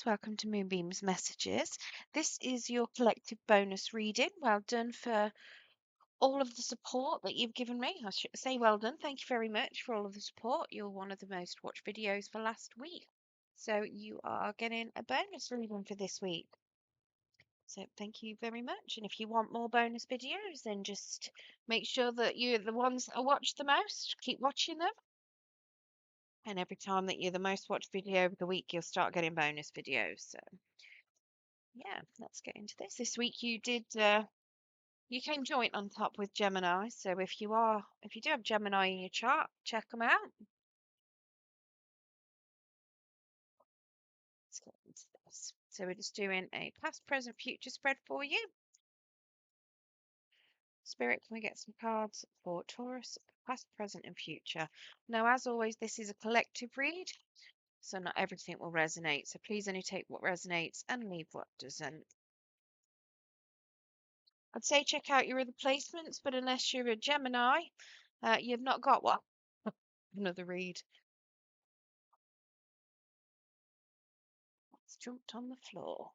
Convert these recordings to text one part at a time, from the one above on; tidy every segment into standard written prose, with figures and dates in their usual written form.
Taurus, welcome to Moonbeam's Messages. This is your collective bonus reading. Well done for all of the support that you've given me. I should say well done. Thank you very much for all of the support. You're one of the most watched videos for last week. So you are getting a bonus reading for this week. So thank you very much. And if you want more bonus videos, then just make sure that you're the ones that watch the most. Keep watching them. And every time that you're the most watched video of the week, you'll start getting bonus videos. So yeah, let's get into this. This week you did you came joint on top with Gemini. So if you do have Gemini in your chart, check them out. Let's get into this. So we're just doing a past, present, future spread for you. Spirit, can we get some cards for Taurus, past, present, and future? Now, as always, this is a collective read, so not everything will resonate. So please only take what resonates and leave what doesn't. I'd say check out your other placements, but unless you're a Gemini, you've not got one. Another read. It's jumped on the floor.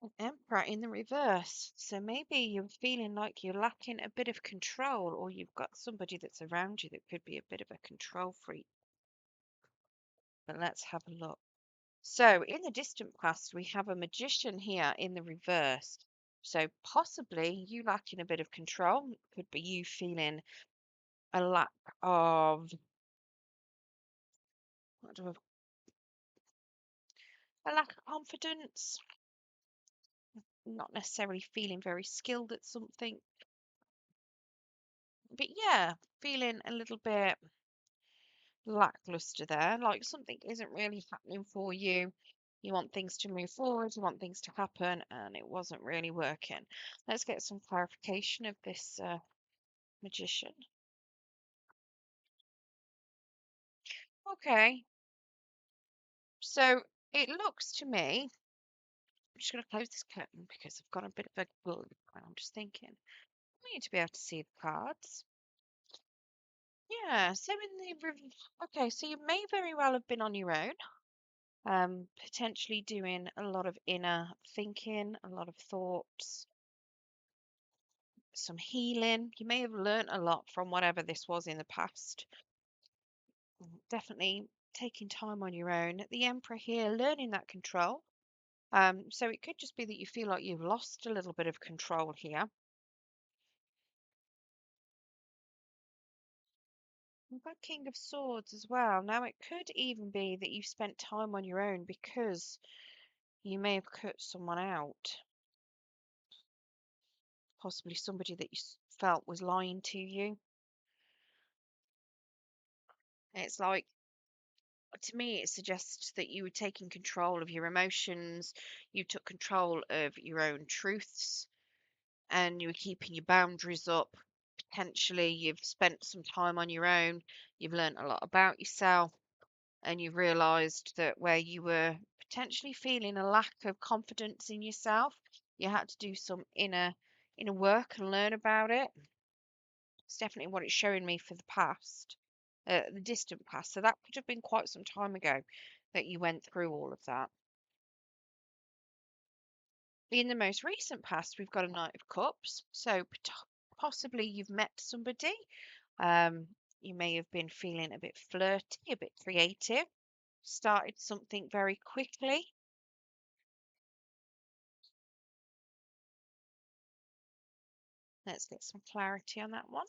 An Emperor in the reverse. So maybe you're feeling like you're lacking a bit of control, or you've got somebody that's around you that could be a bit of a control freak. But let's have a look. So in the distant past, we have a Magician here in the reverse. So possibly you lacking a bit of control. Could be you feeling a lack of what do I, a lack of confidence, not necessarily feeling very skilled at something, but yeah, feeling a little bit lackluster there, like something isn't really happening for you. You want things to move forward, you want things to happen, and it wasn't really working. Let's get some clarification of this Magician. Okay, so it looks to me, I'm just going to close this curtain because I've got a bit of a glow. I'm just thinking, I need to be able to see the cards. Yeah, so okay, so you may very well have been on your own, potentially doing a lot of inner thinking, a lot of thoughts, some healing. You may have learnt a lot from whatever this was in the past. Definitely taking time on your own. The Emperor here, learning that control. So it could just be that you feel like you've lost a little bit of control here. We've got King of Swords as well. Now, it could even be that you've spent time on your own because you may have cut someone out. Possibly somebody that you felt was lying to you. It's like, to me, it suggests that you were taking control of your emotions, you took control of your own truths, and you were keeping your boundaries up. Potentially, you've spent some time on your own, you've learned a lot about yourself, and you've realized that where you were potentially feeling a lack of confidence in yourself, you had to do some inner work and learn about it. It's definitely what it's showing me for the past, the distant past. So that could have been quite some time ago that you went through all of that. In the most recent past, we've got a Knight of Cups. So possibly you've met somebody. Um, you may have been feeling a bit flirty, a bit creative, started something very quickly. Let's get some clarity on that one.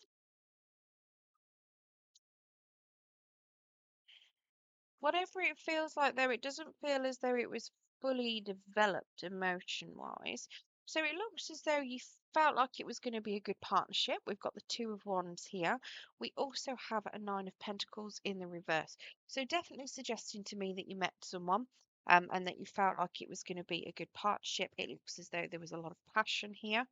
Whatever it feels like, though, it doesn't feel as though it was fully developed emotion-wise. So it looks as though you felt like it was going to be a good partnership. We've got the Two of Wands here. We also have a Nine of Pentacles in the reverse. So definitely suggesting to me that you met someone and that you felt like it was going to be a good partnership. It looks as though there was a lot of passion here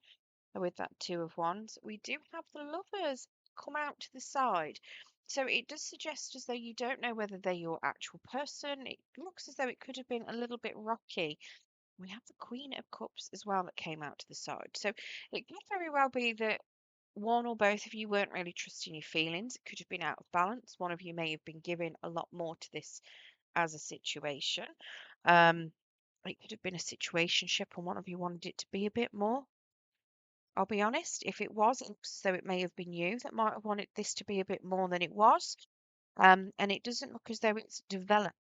with that Two of Wands. We do have the Lovers come out to the side. So it does suggest as though you don't know whether they're your actual person. It looks as though it could have been a little bit rocky. We have the Queen of Cups as well that came out to the side. So it could very well be that one or both of you weren't really trusting your feelings. It could have been out of balance. One of you may have been giving a lot more to this as a situation. Um, it could have been a situationship and one of you wanted it to be a bit more. I'll be honest, if it was, it looks as though it may have been you that might have wanted this to be a bit more than it was. And it doesn't look as though it's developed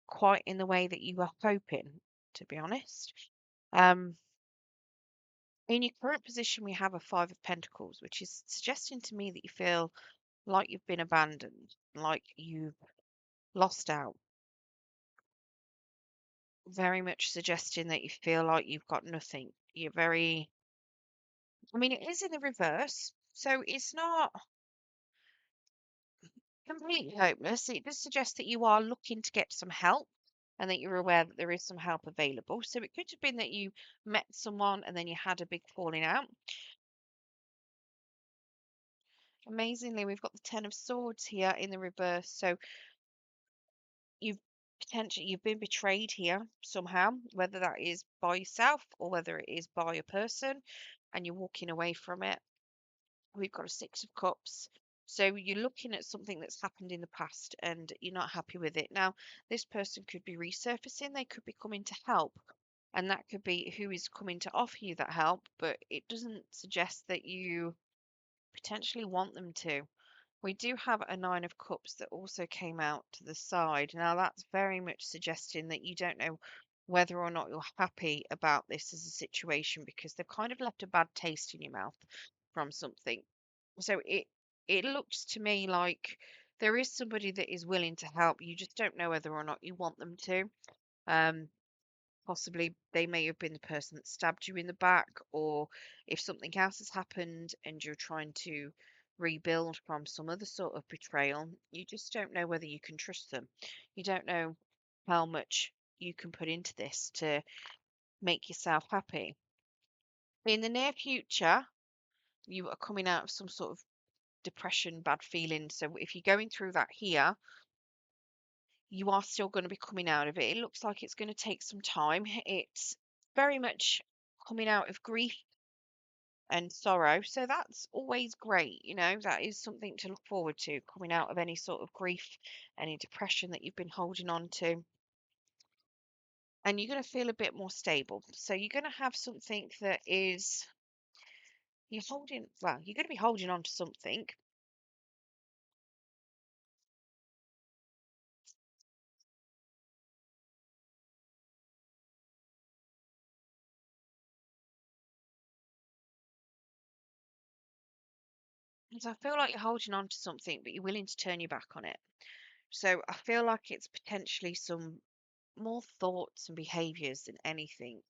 quite in the way that you were hoping, to be honest. Um, in your current position, we have a Five of Pentacles, which is suggesting to me that you feel like you've been abandoned, like you've lost out. Very much suggesting that you feel like you've got nothing. You're very, I mean, it is in the reverse, so it's not completely hopeless. It does suggest that you are looking to get some help and that you're aware that there is some help available. So it could have been that you met someone and then you had a big falling out. Amazingly, we've got the Ten of Swords here in the reverse. So you've you've been betrayed here somehow, whether that is by yourself or whether it is by a person, and you're walking away from it. We've got a Six of Cups. So you're looking at something that's happened in the past and you're not happy with it. Now, this person could be resurfacing, they could be coming to help, and that could be who is coming to offer you that help, but it doesn't suggest that you potentially want them to. We do have a Nine of Cups that also came out to the side. Now, that's very much suggesting that you don't know whether or not you're happy about this as a situation because they've kind of left a bad taste in your mouth from something. So it looks to me like there is somebody that is willing to help. You just don't know whether or not you want them to. Um, Possibly they may have been the person that stabbed you in the back, or if something else has happened and you're trying to rebuild from some other sort of betrayal, you just don't know whether you can trust them. You don't know how much you can put into this to make yourself happy. In the near future, you are coming out of some sort of depression, bad feeling. So if you're going through that here, you are still going to be coming out of it. It looks like it's going to take some time. It's very much coming out of grief and sorrow. So that's always great. That is something to look forward to, coming out of any sort of grief, any depression that you've been holding on to. And you're going to feel a bit more stable. So you're going to have something that is, you're going to be holding on to something. So I feel like you're holding on to something, but you're willing to turn your back on it. So I feel like it's potentially some more thoughts and behaviors than anything.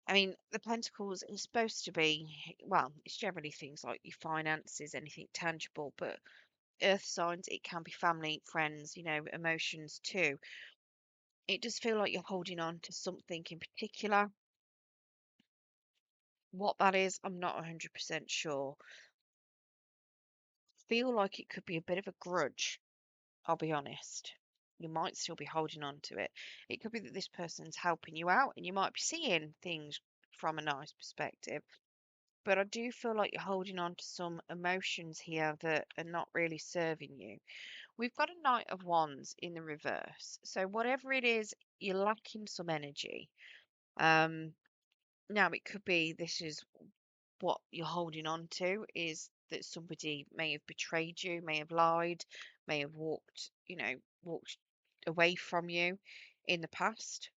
I mean, the Pentacles is supposed to be, well, it's generally things like your finances, anything tangible, but Earth signs, it can be family, friends, emotions too. It does feel like you're holding on to something in particular. What that is, I'm not 100% sure. Feel like it could be a bit of a grudge, I'll be honest. You might still be holding on to it. It could be that this person's helping you out and you might be seeing things from a nice perspective. But I do feel like you're holding on to some emotions here that are not really serving you. We've got a Knight of Wands in the reverse. So whatever it is, you're lacking some energy. Um, Now it could be this is what you're holding on to is that somebody may have betrayed you, may have lied, may have walked away from you in the past.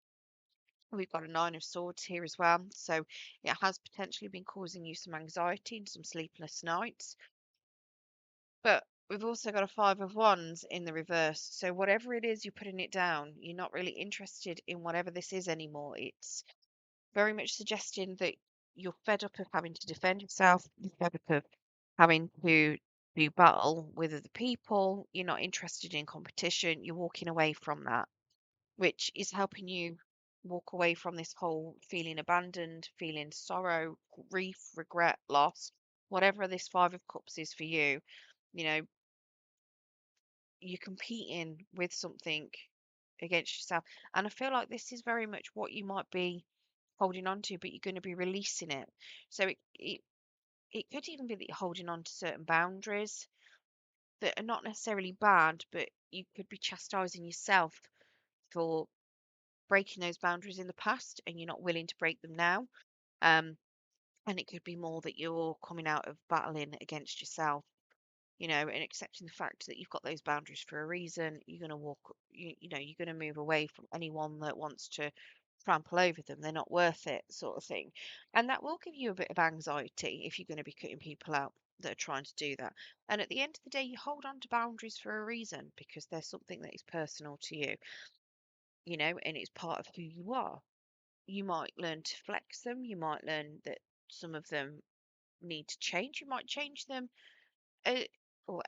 We've got a Nine of Swords here as well. So it has potentially been causing you some anxiety and some sleepless nights. But we've also got a Five of Wands in the reverse. So whatever it is, you're putting it down. You're not really interested in whatever this is anymore. It's very much suggesting that you're fed up of having to defend yourself. You're fed up of having to do battle with other people. You're not interested in competition. You're walking away from that, which is helping you walk away from this whole feeling abandoned, feeling sorrow, grief, regret, loss, whatever this Five of Cups is for you. You know, you're competing with something against yourself. And I feel like this is very much what you might be holding on to, but you're going to be releasing it. So it could even be that you're holding on to certain boundaries that are not necessarily bad, but you could be chastising yourself for breaking those boundaries in the past and you're not willing to break them now. Um, and it could be more that you're coming out of battling against yourself, and accepting the fact that you've got those boundaries for a reason. You're going to you're going to move away from anyone that wants to trample over them. They're not worth it, sort of thing. And that will give you a bit of anxiety if you're going to be cutting people out that are trying to do that. And at the end of the day, you hold on to boundaries for a reason because they're something that is personal to you, and it's part of who you are. You might learn to flex them. You might learn that some of them need to change. You might change them, uh, or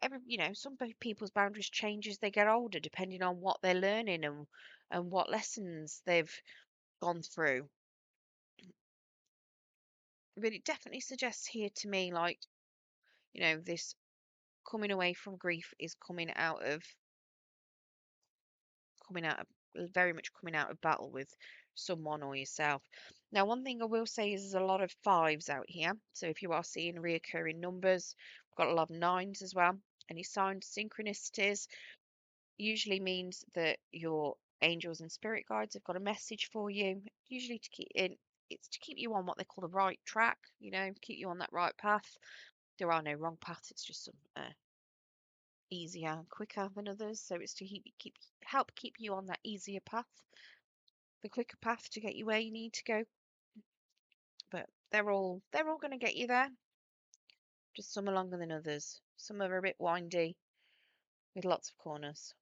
some people's boundaries change as they get older, depending on what they're learning and what lessons they've gone through. But it definitely suggests here to me, like, this coming away from grief is very much coming out of battle with someone or yourself. Now, one thing I will say is there's a lot of fives out here. So if you are seeing reoccurring numbers, we've got a lot of nines as well. Any signs, synchronicities usually means that your angels and spirit guides have got a message for you, usually it's to keep you on what they call the right track, keep you on that right path. There are no wrong paths, it's just some easier and quicker than others. So it's to help keep you on that easier path, the quicker path to get you where you need to go. But they're all going to get you there. Just some are longer than others. Some are a bit windy with lots of corners.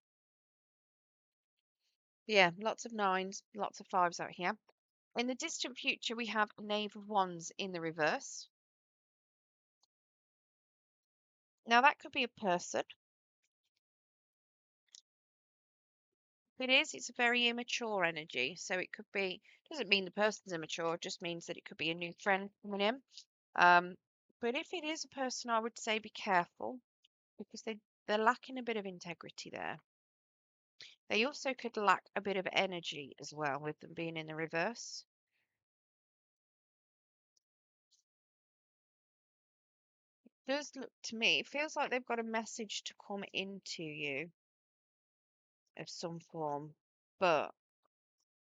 But yeah, lots of nines, lots of fives out here. In the distant future, we have Knave of Wands in the reverse. Now that could be a person. It's a very immature energy. So it could be, doesn't mean the person's immature, it just means that it could be a new friend coming in. Um, but if it is a person, I would say be careful because they're lacking a bit of integrity there. They also could lack a bit of energy as well with them being in the reverse. It does look to me, it feels like they've got a message to come into you of some form, but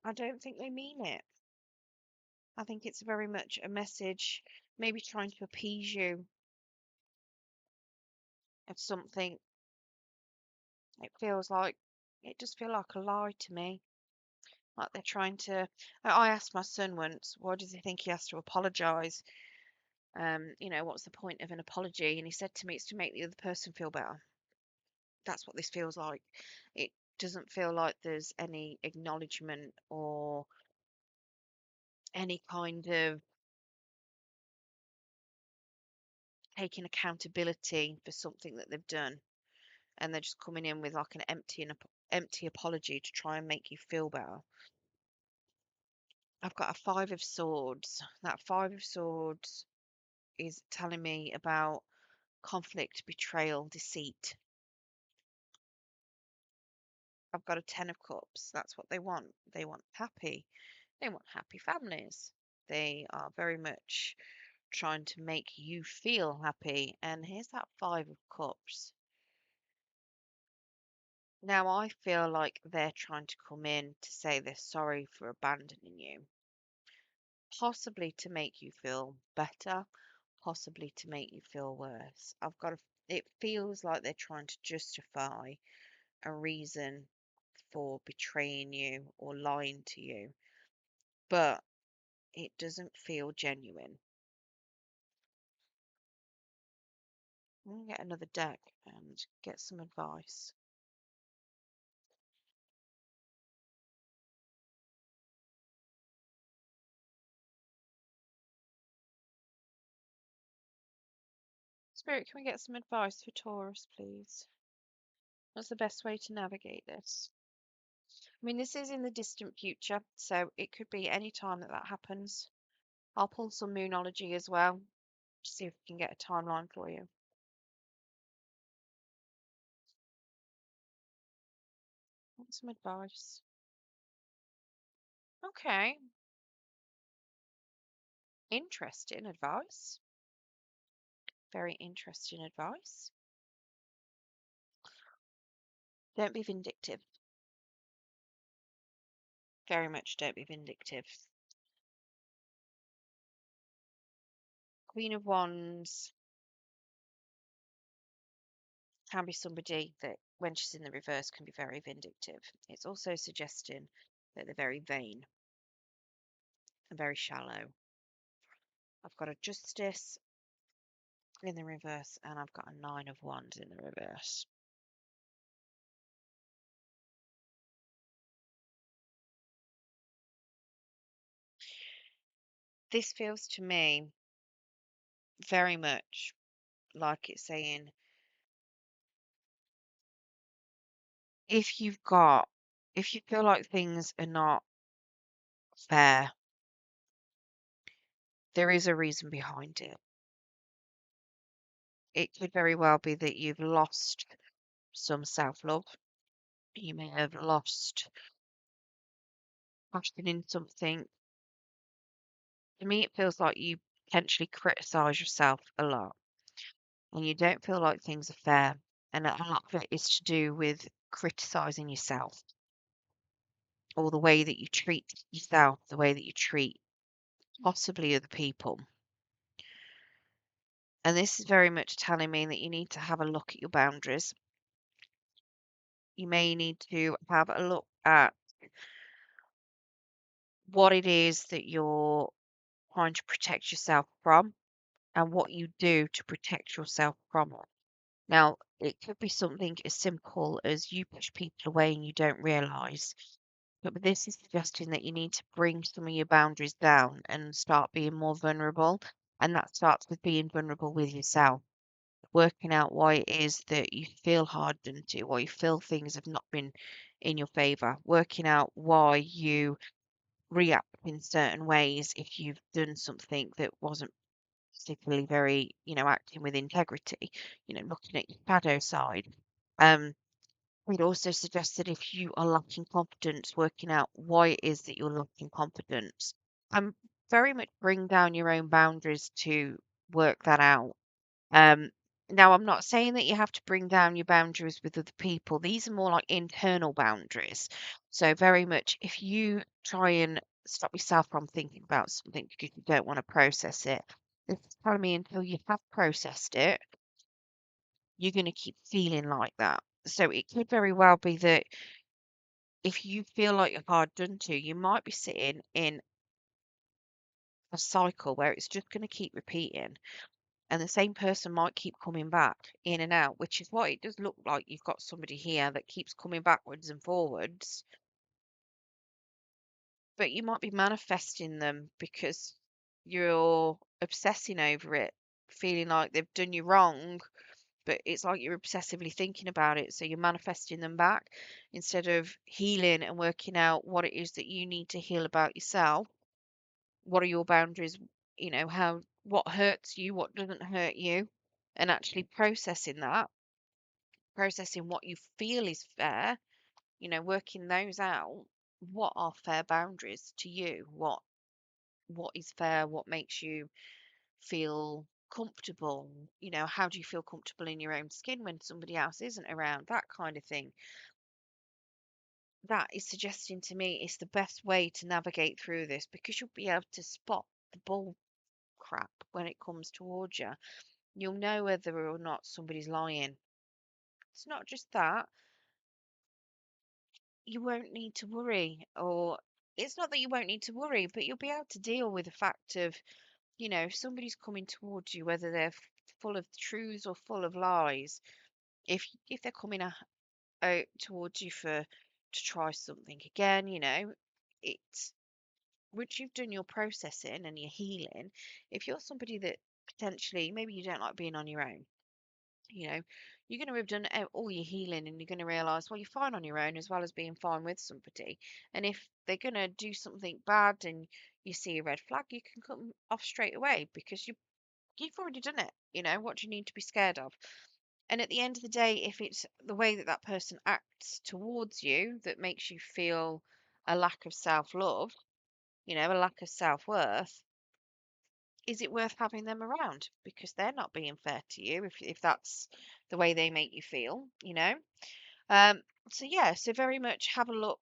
I don't think they mean it. I think it's very much a message, maybe trying to appease you of something. It does feel like a lie to me. Like they're trying to. I asked my son once, why does he think he has to apologize? What's the point of an apology? And he said to me, it's to make the other person feel better. That's what this feels like. It doesn't feel like there's any acknowledgement or any kind of taking accountability for something that they've done. And they're just coming in with like an empty apology to try and make you feel better. I've got a Five of Swords. That Five of Swords is telling me about conflict, betrayal, deceit. I've got a Ten of Cups. That's what they want. They want happy. They want happy families. They are very much trying to make you feel happy. And here's that Five of Cups. Now I feel like they're trying to come in to say they're sorry for abandoning you, possibly to make you feel better, possibly to make you feel worse. It feels like they're trying to justify a reason for betraying you or lying to you, but it doesn't feel genuine. I'm going to get another deck and get some advice. Spirit, can we get some advice for Taurus, please? What's the best way to navigate this? I mean, this is in the distant future, so it could be any time that happens. I'll pull some Moonology as well to see if we can get a timeline for you. Want some advice? Okay, interesting advice. Very interesting advice. Don't be vindictive. Very much don't be vindictive. Queen of Wands can be somebody that, when she's in the reverse, can be very vindictive. It's also suggesting that they're very vain and very shallow. I've got a Justice in the reverse and I've got a Nine of Wands in the reverse. This feels to me very much like it's saying, if you feel like things are not fair, there is a reason behind it. It could very well be that you've lost some self-love. You may have lost passion in something. To me, it feels like you potentially criticize yourself a lot and you don't feel like things are fair. And a lot of it is to do with criticizing yourself or the way that you treat yourself, the way that you treat possibly other people. And this is very much telling me that you need to have a look at your boundaries. You may need to have a look at what it is that you're trying to protect yourself from and what you do to protect yourself from it. Now, it could be something as simple as you push people away and you don't realize, but this is suggesting that you need to bring some of your boundaries down and start being more vulnerable. And that starts with being vulnerable with yourself, working out why it is that you feel hard done to, why you feel things have not been in your favor, working out why you react in certain ways if you've done something that wasn't particularly very, acting with integrity, looking at your shadow side. Um, it also suggests that if you are lacking confidence, working out why it is that you're lacking confidence, and very much bring down your own boundaries to work that out. Um, Now, I'm not saying that you have to bring down your boundaries with other people. These are more like internal boundaries. So, very much if you try and stop yourself from thinking about something because you don't want to process it, this is telling me until you have processed it, you're going to keep feeling like that. So, it could very well be that if you feel like you're hard done to, you might be sitting in a cycle where it's just going to keep repeating. And the same person might keep coming back in and out, which is what it does look like. You've got somebody here that keeps coming backwards and forwards, but you might be manifesting them because you're obsessing over it, feeling like they've done you wrong, but it's like you're obsessively thinking about it. So you're manifesting them back instead of healing and working out what it is that you need to heal about yourself. What are your boundaries? What hurts you, what doesn't hurt you, and actually processing that, processing what you feel is fair, working those out. What are fair boundaries to you? What is fair? What makes you feel comfortable? How do you feel comfortable in your own skin when somebody else isn't around? That kind of thing. That is suggesting to me it's the best way to navigate through this because you'll be able to spot the bull crap when it comes towards you. You'll know whether or not somebody's lying. It's not just that, you won't need to worry, or it's not that you won't need to worry, but you'll be able to deal with the fact of, if somebody's coming towards you, whether they're full of truths or full of lies, if they're coming out towards you to try something again, it's once you've done your processing and your healing, if you're somebody that potentially maybe you don't like being on your own, you know, you're going to have done all your healing and you're going to realize, well, you're fine on your own as well as being fine with somebody. And if they're going to do something bad and you see a red flag, you can cut them off straight away because you've already done it. What do you need to be scared of? And at the end of the day, if it's the way that that person acts towards you that makes you feel a lack of self-love, a lack of self-worth, is it worth having them around? Because they're not being fair to you if that's the way they make you feel. Um, so yeah, so very much have a look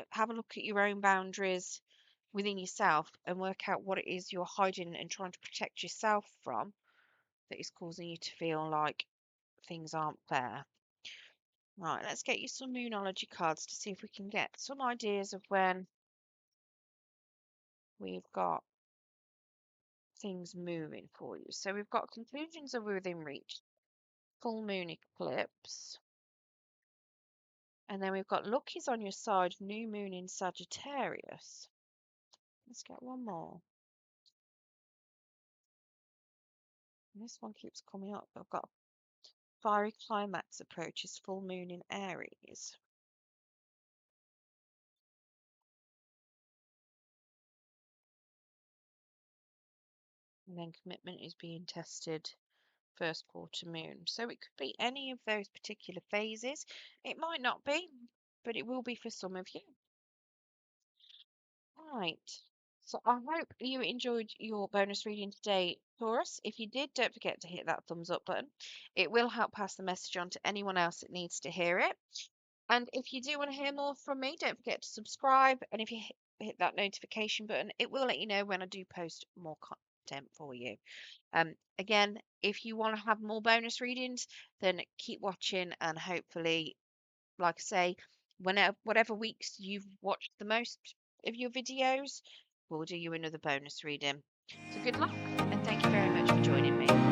have a look at your own boundaries within yourself and work out what it is you're hiding and trying to protect yourself from that is causing you to feel like things aren't fair. Right, let's get you some Moonology cards to see if we can get some ideas of when we've got things moving for you. So we've got conclusions are within reach, full moon eclipse, and then we've got luck is on your side, new moon in Sagittarius. Let's get one more. And this one keeps coming up. I've got fiery climax approaches, full moon in Aries. And then commitment is being tested, first quarter moon. So it could be any of those particular phases. It might not be, but it will be for some of you. Right. So I hope you enjoyed your bonus reading today, Taurus. If you did, don't forget to hit that thumbs up button. It will help pass the message on to anyone else that needs to hear it. And if you do want to hear more from me, don't forget to subscribe. And if you hit that notification button, it will let you know when I do post more content for you. Again, if you want to have more bonus readings, then keep watching and hopefully, like I say, whatever weeks you've watched the most of your videos, we'll do you another bonus reading. So good luck and thank you very much for joining me.